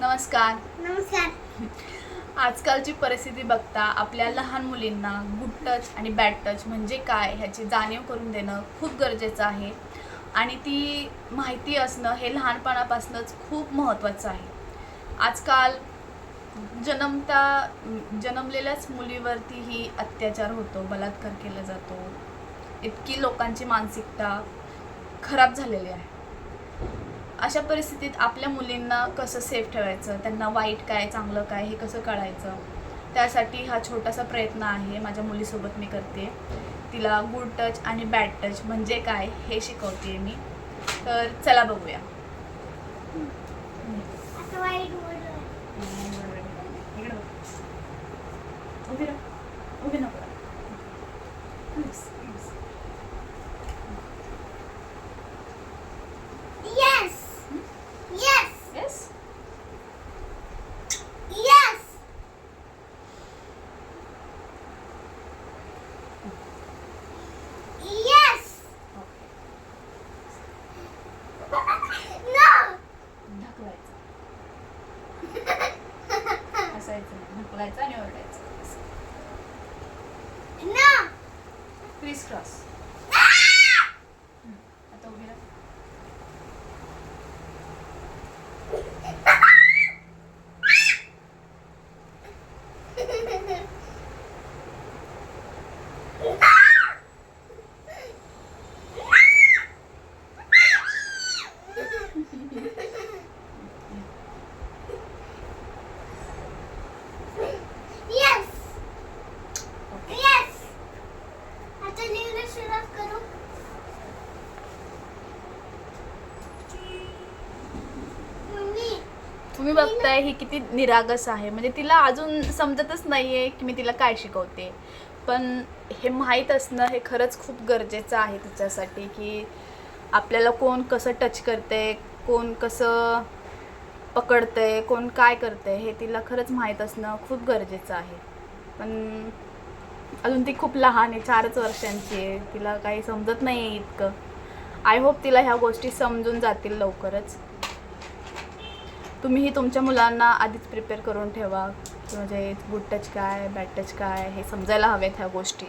नमस्कार. नमस्कार. आजकालची परिस्थिती बघता आपल्या लहान मुलींना गुड टच आणि बॅड टच म्हणजे काय ह्याची जाणीव करून देणं खूप गरजेचं आहे आणि ती माहिती असणं हे लहानपणापासूनच खूप महत्त्वाचं आहे. आजकाल जन्मलेल्याच मुलीवरतीही अत्याचार होतो, बलात्कार केला जातो. इतकी लोकांची मानसिकता खराब झालेली आहे. अशा परिस्थितीत आपल्या मुलींना कसं सेफ ठेवायचं, त्यांना वाईट काय चांगलं काय हे कसं कळायचं, त्यासाठी हा छोटासा प्रयत्न आहे माझ्या मुलीसोबत मी करते. तिला गुड टच आणि बॅड टच म्हणजे काय हे शिकवते मी. तर चला बघूया. आता वाईट बोल. इकडे बघ. उभी राहा. उभी नको राहा. Yes. Yes. Yes? Yes. Yes. No. ढकलायचं. हसायचं नाही. ढकलायचं आणि ओरडायचं. No. Criss cross. आता उभी राहा. Yes. Yes. आता लिहायला सुरुवात करू. मम्मी. तुम्ही बघताय ही किती निरागस आहे, म्हणजे तिला अजून समजतच नाहीये की मी तिला काय शिकवते. पण हे माहीत असणं हे खरंच खूप गरजेचं आहे तिच्यासाठी, की आपल्याला कोण कसं टच करते, कोण कसं पकडतंय, कोण काय करतंय हे तिला खरंच माहीत असणं खूप गरजेचं आहे. पण अजून ती खूप लहान आहे, 4च वर्षांची आहे, तिला काही समजत नाही आहे इतकं. आय होप तिला ह्या गोष्टी समजून जातील लवकरच. तुम्हीही तुमच्या मुलांना आधीच प्रिपेअर करून ठेवा, म्हणजे गुड टच काय बॅड टच काय हे समजायला हवेत ह्या गोष्टी.